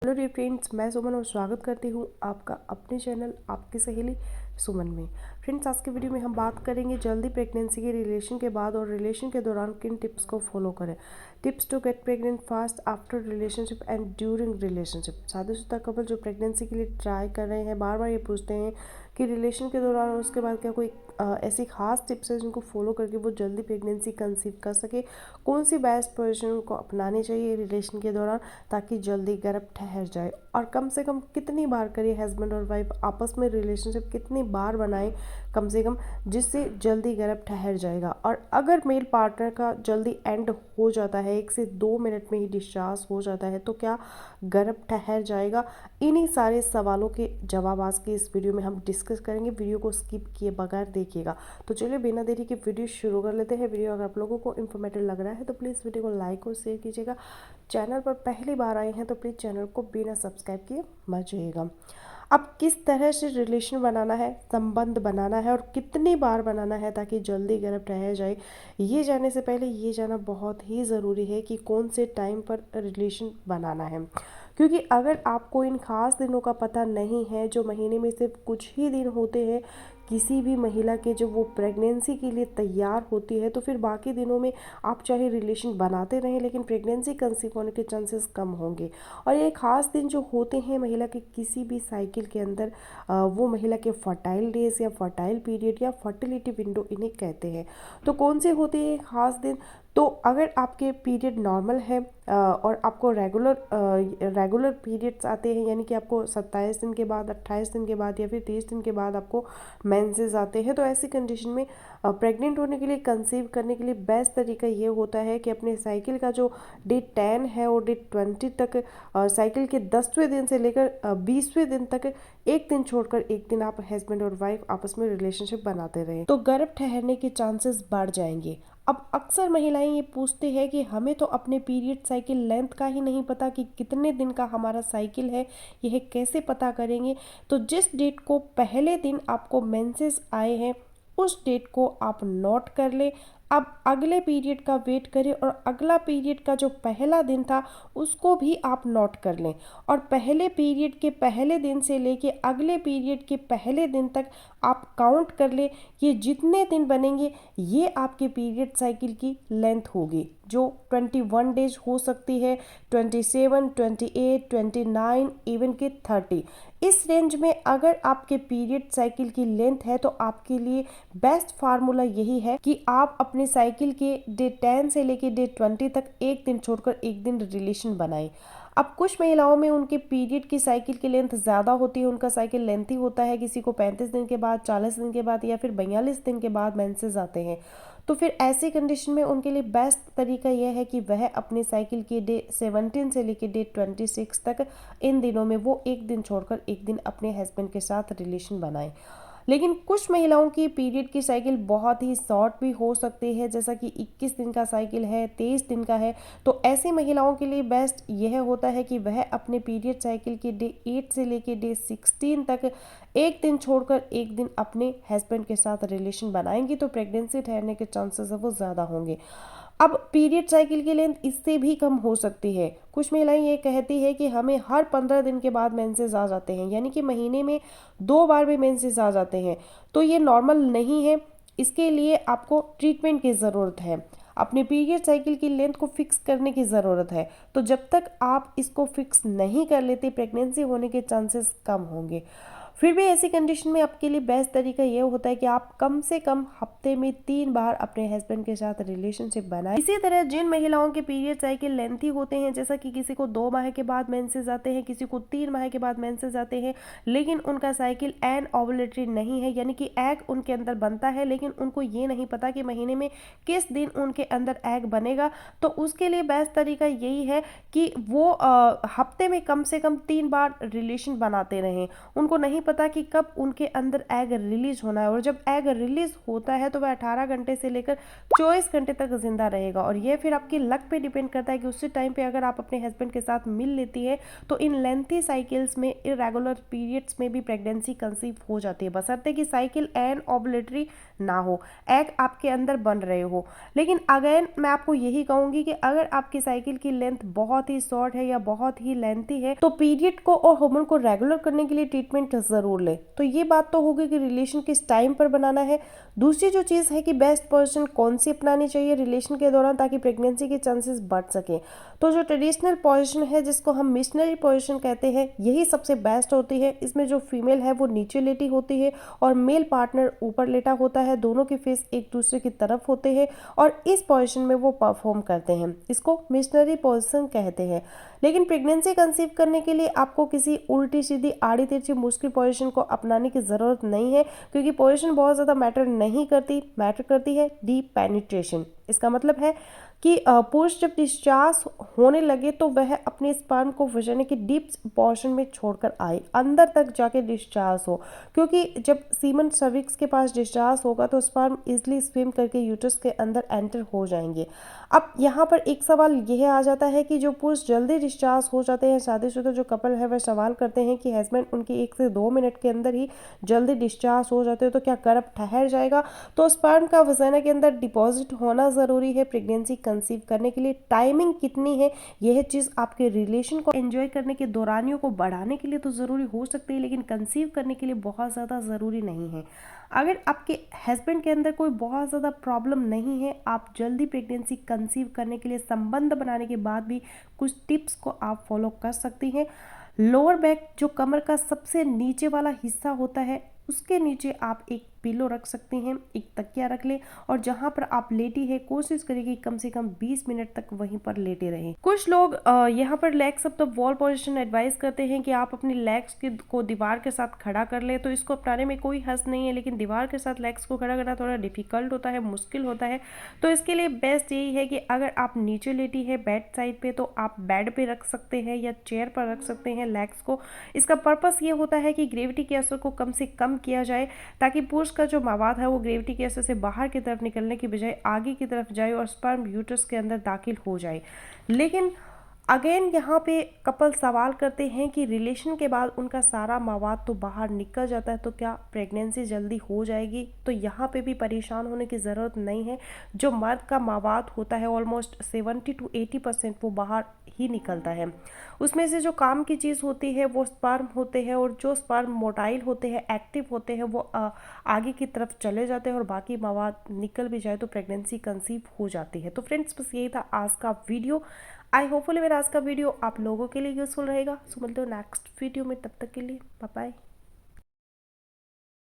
Hello dear friends, मैं सुमन और स्वागत करती हूँ आपका अपने चैनल आपकी सहेली सुमन में। फ्रेंड्स, आज के वीडियो में हम बात करेंगे जल्दी प्रेगनेंसी के रिलेशन के बाद और रिलेशन के दौरान किन टिप्स को फॉलो करें। Tips to get pregnant fast after relationship and during relationship. शादीशुदा कपल जो प्रेगनेंसी के लिए ट्राई कर रहे हैं, बार बार ये पूछते हैं कि रिलेशन के दौरान और उसके बाद क्या कोई ऐसी खास टिप्स है जिनको फॉलो करके वो जल्दी प्रेगनेंसी कंसीव कर सके। कौन सी बेस्ट पोजीशन को अपनानी चाहिए रिलेशन के दौरान ताकि जल्दी गर्भ ठहर जाए, और कम से कम कितनी बार करिए हस्बैंड और वाइफ आपस में रिलेशनशिप कितनी बार बनाए कम से कम जिससे जल्दी गर्भ ठहर जाएगा। और अगर मेल पार्टनर का जल्दी एंड हो जाता है, 1 से 2 मिनट में ही डिस्चार्ज हो जाता है, तो क्या गर्भ ठहर जाएगा। इन्हीं सारे सवालों के जवाब आज के इस वीडियो में हम डिस्कस करेंगे। वीडियो को स्किप किए बगैर देखिएगा। तो चलिए बिना देरी के वीडियो शुरू कर लेते हैं। वीडियो अगर आप लोगों को इन्फॉर्मेटिव लग रहा है तो प्लीज़ वीडियो को लाइक और शेयर कीजिएगा। चैनल पर पहली बार आए हैं तो प्लीज़ चैनल को बिना सब्सक्राइब किए मत जाइएगा। अब किस तरह से रिलेशन बनाना है, संबंध बनाना है और कितनी बार बनाना है ताकि जल्दी गर्भ ठहर जाए, ये जानने से पहले ये जानना बहुत ही ज़रूरी है कि कौन से टाइम पर रिलेशन बनाना है। क्योंकि अगर आपको इन खास दिनों का पता नहीं है, जो महीने में सिर्फ कुछ ही दिन होते हैं किसी भी महिला के जब वो प्रेगनेंसी के लिए तैयार होती है, तो फिर बाकी दिनों में आप चाहे रिलेशन बनाते रहें लेकिन प्रेगनेंसी कंसीव होने के चांसेस कम होंगे। और ये खास दिन जो होते हैं महिला के किसी भी साइकिल के अंदर, वो महिला के फर्टाइल डेज या फर्टाइल पीरियड या फर्टिलिटी विंडो इन्हें कहते हैं। तो कौन से होते हैं खास दिन? तो अगर आपके पीरियड नॉर्मल है और आपको रेगुलर पीरियड्स आते हैं, यानी कि आपको 27 दिन के बाद, 28 दिन के बाद या फिर 30 दिन के बाद आपको मेंसेस आते हैं, तो ऐसी कंडीशन में प्रेग्नेंट होने के लिए, कंसीव करने के लिए बेस्ट तरीका ये होता है कि अपने साइकिल का जो डे 10 है और डे 20 तक, साइकिल के 10वें दिन से लेकर 20वें दिन तक एक दिन छोड़कर एक दिन आप हस्बैंड और वाइफ आपस में रिलेशनशिप बनाते रहें, तो गर्भ ठहरने के चांसेस बढ़ जाएंगे। अब अक्सर महिलाएं ये पूछती है कि हमें तो अपने पीरियड साइकिल लेंथ का ही नहीं पता कि कितने दिन का हमारा साइकिल है, यह कैसे पता करेंगे। तो जिस डेट को पहले दिन आपको मेंसेस आए हैं उस डेट को आप नोट कर ले। अब अगले पीरियड का वेट करें और अगला पीरियड का जो पहला दिन था उसको भी आप नोट कर लें, और पहले पीरियड के पहले दिन से लेके अगले पीरियड के पहले दिन तक आप काउंट कर लें। ये जितने दिन बनेंगे ये आपके पीरियड साइकिल की लेंथ होगी, जो 21 डेज हो सकती है, 27, 28, 29, इवन के 30। इस रेंज में अगर आपके पीरियड साइकिल की लेंथ है तो आपके लिए बेस्ट फार्मूला यही है कि आप अपने साइकिल के डे 10 से लेके डे 20 तक एक दिन छोड़कर एक दिन रिलेशन बनाएं। अब कुछ महिलाओं में उनके पीरियड की साइकिल की लेंथ ज़्यादा होती है, उनका साइकिल लेंथी होता है, किसी को 35 दिन के बाद, 40 दिन के बाद या फिर 42 दिन के बाद मेंसेस आते हैं। तो फिर ऐसी कंडीशन में उनके लिए बेस्ट तरीका यह है कि वह अपने साइकिल के डे 17 से लेकर डे 26 तक इन दिनों में वो एक दिन छोड़कर एक दिन अपने हस्बैंड के साथ रिलेशन बनाएं। लेकिन कुछ महिलाओं की पीरियड की साइकिल बहुत ही शॉर्ट भी हो सकती है, जैसा कि 21 दिन का साइकिल है, 23 दिन का है। तो ऐसी महिलाओं के लिए बेस्ट यह होता है कि वह अपने पीरियड साइकिल के डे 8 से लेके डे 16 तक एक दिन छोड़कर एक दिन अपने हस्बैंड के साथ रिलेशन बनाएंगी, तो प्रेगनेंसी ठहरने के चांसेस है वो ज़्यादा होंगे। अब पीरियड साइकिल की लेंथ इससे भी कम हो सकती है। कुछ महिलाएं ये कहती है कि हमें हर 15 दिन के बाद मेंसेस आ जाते हैं, यानी कि महीने में 2 बार भी मेंसेस आ जाते हैं, तो ये नॉर्मल नहीं है। इसके लिए आपको ट्रीटमेंट की ज़रूरत है, अपने पीरियड साइकिल की लेंथ को फिक्स करने की ज़रूरत है। तो जब तक आप इसको फिक्स नहीं कर लेते प्रेगनेंसी होने के चांसेस कम होंगे। फिर भी ऐसी कंडीशन में आपके लिए बेस्ट तरीका ये होता है कि आप कम से कम हफ्ते में 3 बार अपने हस्बैंड के साथ रिलेशनशिप बनाएं। इसी तरह जिन महिलाओं के पीरियड साइकिल लेंथी होते हैं, जैसा कि किसी को 2 माह के बाद मेंसेस आते हैं, किसी को 3 माह के बाद मेंसेस आते हैं, लेकिन उनका साइकिल एन ओवुलेटरी नहीं है, यानी कि एग उनके अंदर बनता है लेकिन उनको ये नहीं पता कि महीने में किस दिन उनके अंदर एग बनेगा। तो उसके लिए बेस्ट तरीका यही है कि वो हफ्ते में कम से कम 3 बार रिलेशन बनाते रहें। उनको नहीं पता कि कब उनके अंदर एग रिलीज होना है, और जब एग रिलीज होता है तो वह 18 घंटे से लेकर 24 घंटे तक जिंदा रहेगा। और ये फिर आपकी लक पे डिपेंड करता है कि उसी टाइम पे अगर आप अपने हस्बैंड के साथ मिल लेती है तो इन लेंथी साइकिल्स में, इरेगुलर पीरियड्स में भी प्रेगनेंसी कंसीव हो जाती है, बशर्ते कि साइकिल एंड ओवुलेटरी ना हो, एग आपके अंदर बन रहे हो। लेकिन अगेन मैं आपको यही कहूंगी कि अगर आपकी साइकिल की लेंथ बहुत ही शॉर्ट है या बहुत ही लेंथी है तो पीरियड को और हार्मोन को रेगुलर करने के लिए ट्रीटमेंट जरूर ले। तो ये बात तो होगी कि रिलेशन किस टाइम पर बनाना है। दूसरी जो चीज़ है कि बेस्ट पोजीशन कौन सी अपनानी चाहिए रिलेशन के दौरान ताकि प्रेगनेंसी के चांसेस बढ़ सके। तो जो ट्रेडिशनल पोजीशन है जिसको हम मिशनरी पोजीशन कहते हैं, यही सबसे बेस्ट होती है। इसमें जो फीमेल है वो नीचे लेटी होती है और मेल पार्टनर ऊपर लेटा होता है, दोनों के फेस एक दूसरे की तरफ होते हैं और इस पोजीशन में वो परफॉर्म करते हैं। इसको मिशनरी पोजीशन कहते हैं। लेकिन प्रेगनेंसी कंसीव करने के लिए आपको किसी उल्टी सीधी आड़ी तिरछी मुश्किल पोजीशन को अपनाने की ज़रूरत नहीं है, क्योंकि पोजीशन बहुत ज़्यादा मैटर नहीं करती। मैटर करती है डीप पेनिट्रेशन। इसका मतलब है कि पुरुष जब डिस्चार्ज होने लगे तो वह अपने स्पर्म को वजाइना की डीप पोर्शन में छोड़कर आए, अंदर तक जाके डिस्चार्ज हो, क्योंकि जब सीमन सर्विक्स के पास डिस्चार्ज होगा तो स्पर्म इजिली स्विम करके यूट्रस के अंदर एंटर हो जाएंगे। अब यहाँ पर एक सवाल यह आ जाता है कि जो पुरुष जल्दी डिस्चार्ज हो जाते हैं, शादीशुदा जो कपल है, वह सवाल करते हैं कि हस्बैंड उनकी 1 से 2 मिनट के अंदर ही जल्दी डिस्चार्ज हो जाते हैं तो क्या गर्भ ठहर जाएगा? तो स्पर्म का वजाइना के अंदर डिपॉजिट होना ज़रूरी है प्रेगनेंसी कंसीव करने के लिए। टाइमिंग कितनी है यह चीज़ आपके रिलेशन को एंजॉय करने के दौरानियों को बढ़ाने के लिए तो ज़रूरी हो सकती है, लेकिन कंसीव करने के लिए बहुत ज़्यादा ज़रूरी नहीं है। अगर आपके हस्बैंड के अंदर कोई बहुत ज़्यादा प्रॉब्लम नहीं है, आप जल्दी प्रेगनेंसी कंसीव करने के लिए संबंध बनाने के बाद भी कुछ टिप्स को आप फॉलो कर सकती हैं। लोअर बैक, जो कमर का सबसे नीचे वाला हिस्सा होता है, उसके नीचे आप एक पिलो रख सकती हैं, एक तकिया रख लें और जहां पर आप लेटी है कोशिश करें कि कम से कम 20 मिनट तक वहीं पर लेटे रहें। कुछ लोग यहाँ पर legs up the wall position advice करते हैं कि आप अपनी लेग्स को दीवार के साथ खड़ा कर ले। तो इसको अपनाने में कोई हर्ज नहीं है, लेकिन दीवार के साथ लेग्स को खड़ा करना थोड़ा डिफिकल्ट होता है, मुश्किल होता है। तो इसके लिए बेस्ट यही है कि अगर आप नीचे लेटी है बेड साइड पे तो आप बेड पे रख सकते हैं या चेयर पर रख सकते हैं लेग्स को। इसका पर्पस ये होता है कि ग्रेविटी के असर को कम से कम किया जाए, ताकि पुरुष का जो मवाद है वो ग्रेविटी के असर से बाहर की तरफ निकलने की बजाय आगे की तरफ जाए और स्पर्म यूट्रस के अंदर दाखिल हो जाए। लेकिन अगेन यहाँ पे कपल सवाल करते हैं कि रिलेशन के बाद उनका सारा मवाद तो बाहर निकल जाता है तो क्या प्रेगनेंसी जल्दी हो जाएगी? तो यहाँ पे भी परेशान होने की ज़रूरत नहीं है। जो मर्द का मवाद होता है ऑलमोस्ट 70 to 80% वो बाहर ही निकलता है। उसमें से जो काम की चीज़ होती है वो स्पर्म होते हैं, और जो स्पर्म मोटाइल होते हैं, एक्टिव होते हैं, वो आगे की तरफ चले जाते हैं और बाकी मवाद निकल भी जाए तो प्रेगनेंसी कंसीव हो जाती है। तो फ्रेंड्स बस यही था आज का वीडियो। आई होपफुली मेरा आज का वीडियो आप लोगों के लिए यूजफुल रहेगा। सो मिलते हो नेक्स्ट वीडियो में, तब तक के लिए बाय बाय।